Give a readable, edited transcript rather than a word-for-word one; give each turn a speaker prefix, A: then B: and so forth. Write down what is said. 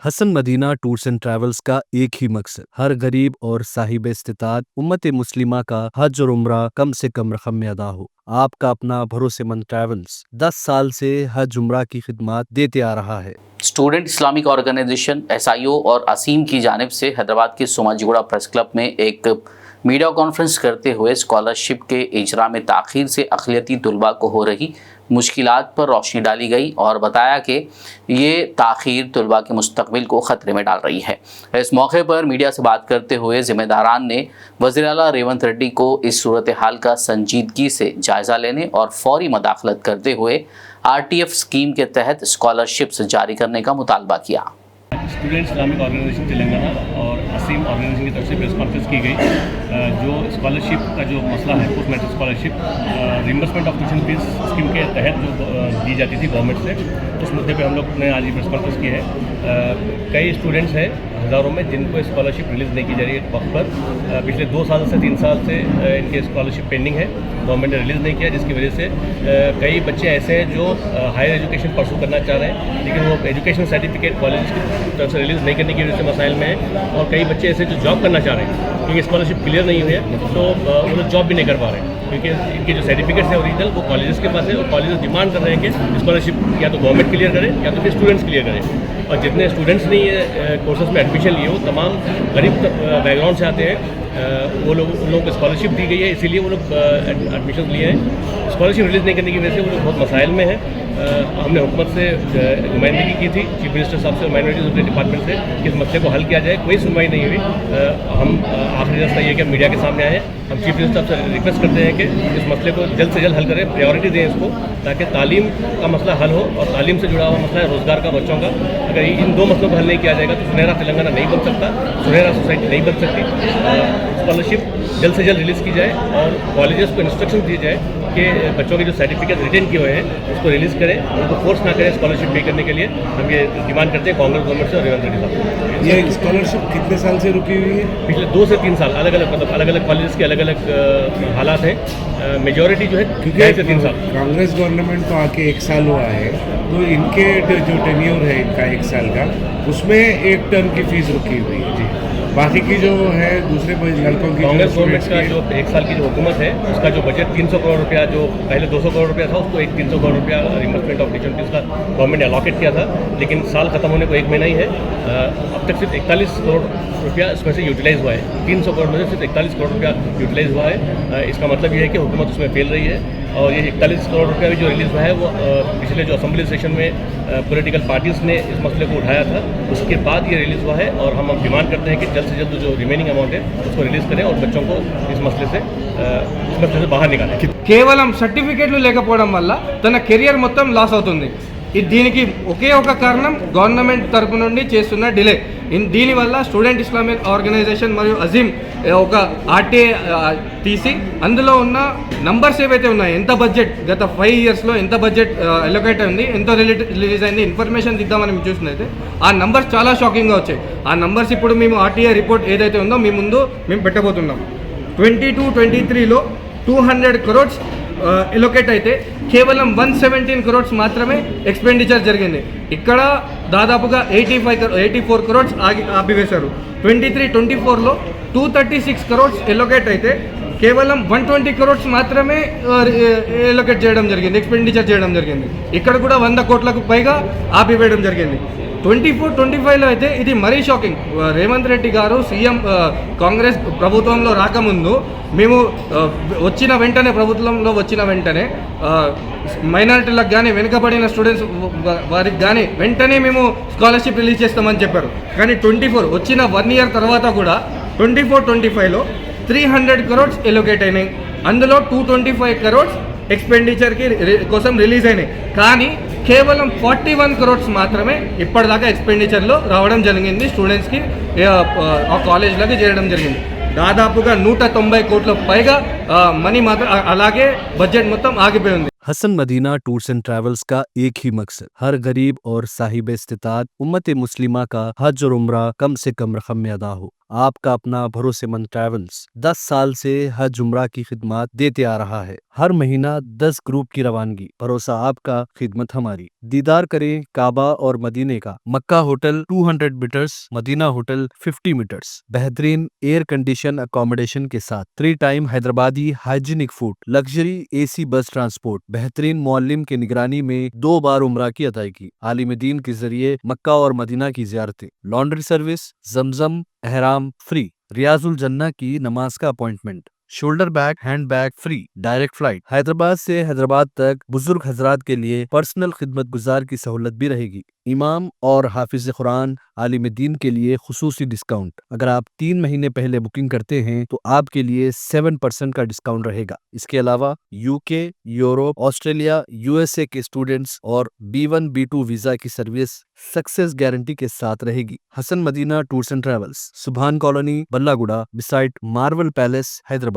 A: Hasan Madina tours and travels का एक ही मकसद हर गरीब और साहिब इस्तिताअत उम्मत मुस्लिमा का हज और उम्रा कम से कम रकम में अदा हो। आपका अपना भरोसेमंद ट्रैवल्स 10 साल से हज उम्रा की खिदमत देते आ रहा है।
B: स्टूडेंट इस्लामिक ऑर्गेनाइजेशन एसआईओ और असीम की जानिब से हैदराबाद के सोमाजीगुड़ा प्रेस क्लब में एक मीडिया कॉन्फ्रेंस करते हुए स्कॉलरशिप के इजरा में ताख़ीर से अक़लियती तलबा को हो रही मुश्किलात पर रोशनी डाली गई और बताया कि ये ताख़ीर तलबा के मुस्तक़बिल को ख़तरे में डाल रही है। इस मौके पर मीडिया से बात करते हुए ज़िम्मेदारान ने वज़ीर आला रेवंत रेड्डी को इस सूरत हाल का संजीदगी से जायज़ा लेने और फौरी मदाखलत करते हुए आरटीएफ स्कीम के तहत स्कॉलरशिप्स जारी करने का मुतालबा किया।
C: स्टूडेंट इस्लामिक ऑर्गेनाइजेशन तेलंगाना और असीम ऑर्गेनाइजेशन की तरफ से प्रेस कॉन्फ्रेंस की गई। जो स्कॉलरशिप का जो मसला है post matric scholarship reimbursement of tuition fees scheme के तहत जो दी जाती थी गवर्नमेंट से, उस मुद्दे पे हम लोग ने आज ये प्रेस कॉन्फ्रेंस की है। कई स्टूडेंट्स हैं हज़ारों में जिनको स्कॉलरशिप रिलीज़ नहीं की जा रही है वक्त पर। पिछले 2 साल से 3 साल से इनके स्कॉलरशिप पेंडिंग है, गवर्नमेंट ने रिलीज़ नहीं किया, जिसकी वजह से कई बच्चे ऐसे हैं जो हायर एजुकेशन परसू करना चाह रहे हैं, लेकिन वो एजुकेशन सर्टिफिकेट कॉलेज की तरफ से रिलीज़ नहीं करने की वजह से मसाइल में है। और कई बच्चे ऐसे जो जॉब करना चाह रहे हैं क्योंकि स्कॉलरशिप क्लियर नहीं हुई है, तो वो लोग जॉब भी नहीं कर पा रहे हैं क्योंकि इनके जो सर्टिफिकेट्स है ओरिजिनल वो कॉलेजेस के पास है और कॉलेजेस डिमांड कर रहे हैं कि स्कॉलरशिप या तो गवर्नमेंट क्लियर करे या तो फिर स्टूडेंट्स क्लियर करें। और जितने स्टूडेंट्स ने ये कोर्सेज में एडमिशन लिए वो तमाम गरीब बैकग्राउंड से आते हैं, वो लोग उन लोगों को स्कॉलरशिप दी गई है, इसीलिए वो लोग एडमिशन लिए हैं। स्कॉलरशिप रिलीज़ नहीं करने की वजह से वो लोग बहुत मसाइल में हैं। हमने हुकूमत से नुमाइंदगी की थी चीफ मिनिस्टर साहब से, माइनॉरिटीज़ के डिपार्टमेंट से, कि इस मसले को हल किया जाए। कोई सुनवाई नहीं हुई। हम आखिरी रास्ता ये कि मीडिया के सामने आए, हम चीफ मिनिस्टर साहब से रिक्वेस्ट करते हैं कि इस मसले को जल्द से जल्द हल करें, प्रायोरिटी दें इसको, ताकि तालीम का मसला हल हो। और तालीम से जुड़ा हुआ मसला है रोज़गार का बच्चों का। अगर इन 2 मसलों को हल नहीं किया जाएगा तो सुनहरा तेलंगाना नहीं बन सकता, सुनहरा सोसाइटी नहीं बन सकती। स्कॉलरशिप जल्द से जल्द रिलीज़ की जाए और कॉलेजेस को इंस्ट्रक्शन दी जाए कि बच्चों के जो सर्टिफिकेट रिटेन किए हुए हैं उसको रिलीज़ करें, उनको फोर्स ना करें स्कॉलरशिप पे करने के लिए। हम ये डिमांड करते हैं कांग्रेस गवर्नमेंट से और रेवंत रेड्डी साहब।
D: ये स्कॉलरशिप कितने साल से रुकी हुई है?
C: पिछले 2 से 3 साल अलग अलग कॉलेजेस के अलग अलग हालात हैं। मेजॉरिटी जो है
D: क्योंकि
C: 2 से 3 साल।
D: कांग्रेस गवर्नमेंट तो आके 1 साल हुआ है, तो इनके जो टेन्योर है इनका 1 साल का, उसमें 1 टर्म की फीस रुकी हुई है जी। बाकी की जो है दूसरे लड़कों की
C: कांग्रेस गवर्नमेंट का जो 1 साल की जो हुकूमत है उसका जो बजट 300 करोड़ रुपया, जो पहले 200 करोड़ रुपया था, उसको 300 करोड़ रुपया रिइंबर्समेंट ऑफ ट्यूशन फीस का गवर्नमेंट ने अलॉकेट किया था। लेकिन साल खत्म होने को 1 महीना ही है, अब तक सिर्फ 41 करोड़ रुपया इसमें से यूटिलाइज़ हुआ है। 300 करोड़ में से सिर्फ 41 करोड़ रुपया यूटिलाइज़ हुआ है। इसका मतलब ये है कि हुकूमत उसमें फेल रही है। और ये 41 करोड़ रुपया भी जो रिलीज़ हुआ है वो पिछले जो असेंबली सेशन में पॉलिटिकल पार्टीज़ ने इस मसले को उठाया था, उसके बाद ये रिलीज़ हुआ है। और हम अब डिमांड करते हैं कि जल्द से जल्द जो रिमेनिंग अमाउंट है उसको रिलीज़ करें और बच्चों को इस मसले से बाहर निकालें।
E: కేవలం సర్టిఫికెట్లు లేకపోవడం వల్ల తన కెరియర్ మొత్తం లాస్ అవుతుంది. దీనికి ఒకే ఒక కారణం గవర్నమెంట్ తరపు నుండి చేస్తున్న డిలే. దీనివల్ల స్టూడెంట్ ఇస్లామిక్ ఆర్గనైజేషన్ మరియు అజీమ్ ఒక ఆర్టీఏ తీసి అందులో ఉన్న నంబర్స్ ఏవైతే ఉన్నాయో, ఎంత బడ్జెట్ గత 5 ఇయర్స్లో ఎంత బడ్జెట్ అలొకేట్ అయింది, ఎంత రిలీజ్ అయింది, ఇన్ఫర్మేషన్ ఇద్దామని మేము చూసినైతే ఆ నంబర్స్ చాలా షాకింగ్గా వచ్చాయి. ఆ నంబర్స్ ఇప్పుడు మేము ఆర్టీఏ రిపోర్ట్ ఏదైతే ఉందో మీ ముందు మేము పెట్టబోతున్నాం. 22-23లో 200 crores ఎలొకేట్ అయితే కేవలం 117 crores మాత్రమే ఎక్స్పెండిచర్ జరిగింది. ఇక్కడ దాదాపుగా 84 crores ఆపివేశారు. 23-24లో 236 crores ఎలొకేట్ అయితే కేవలం 120 crores మాత్రమే ఎలొకేట్ చేయడం జరిగింది, ఎక్స్పెండిచర్ చేయడం జరిగింది. ఇక్కడ కూడా 100 కోట్లకు పైగా ఆపివేయడం జరిగింది. 24-25లో అయితే ఇది మరీ షాకింగ్. రేవంత్ రెడ్డి గారు సీఎం కాంగ్రెస్ ప్రభుత్వంలో రాకముందు మేము ప్రభుత్వంలో వచ్చిన వెంటనే మైనారిటీలకు కానీ వెనుకబడిన స్టూడెంట్స్ వారికి కానీ వెంటనే మేము స్కాలర్షిప్ రిలీజ్ చేస్తామని చెప్పారు. కానీ 24 వచ్చిన 1 year తర్వాత కూడా 24-25లో 300 crores ఎలొకేట్ అయినాయి. అందులో 225 crores ఎక్స్పెండిచర్కి కోసం రిలీజ్ అయినాయి. కానీ కేవలం 41 crores మాత్రమే ఇప్పటిదాకా ఎక్స్పెండిచర్లో రావడం జరిగింది, స్టూడెంట్స్కి ఆ కాలేజ్లకి చేరడం జరిగింది. దాదాపుగా 190 కోట్ల పైగా మనీ మాత్రం అలాగే బడ్జెట్ మొత్తం ఆగిపోయి ఉంది.
A: Hasan Madina tours and travels का एक ही मकसद हर गरीब और साहिब इस्तिताअत उम्मत मुस्लिमा का हज और उम्रा कम से कम रकम में अदा हो। आपका अपना भरोसेमंद ट्रैवल्स 10 साल से हज उम्रा की खिदमत देते आ रहा है। हर महीना 10 ग्रुप की रवानगी, भरोसा आपका, खिदमत हमारी। दीदार करें काबा और मदीने का। Makkah hotel 200 metres, Madinah hotel 50 metres, बेहतरीन एयर कंडीशन अकोमोडेशन के साथ, 3 time Hyderabadi hygienic food, luxury AC bus transport, बेहतरीन मौल्लिम के निगरानी में 2 बार उम्रा की अदायगी, आलिम दीन के जरिए मक्का और मदीना की जियारतें, लॉन्ड्री सर्विस, जमजम एहराम फ्री, रियाजुल जन्ना की नमाज का appointment, shoulder bag hand bag free, direct flight, Hyderabad से हैदराबाद तक बुजुर्ग हजरात के लिए पर्सनल खिदमत गुजार की सहूलत भी रहेगी। इमाम और हाफिज कुरान आलिम दीन के लिए खुसूसी डिस्काउंट। अगर आप 3 महीने पहले बुकिंग करते हैं तो आपके लिए 7% का डिस्काउंट रहेगा। इसके अलावा यूके, यूरोप, ऑस्ट्रेलिया, यूएसए के स्टूडेंट्स और B1 B2 वीजा की सर्विस सक्सेस गारंटी के साथ रहेगी। Hasan Madina tours and travels, Subhan colony, Ballaguda, beside Marvel palace, Hyderabad.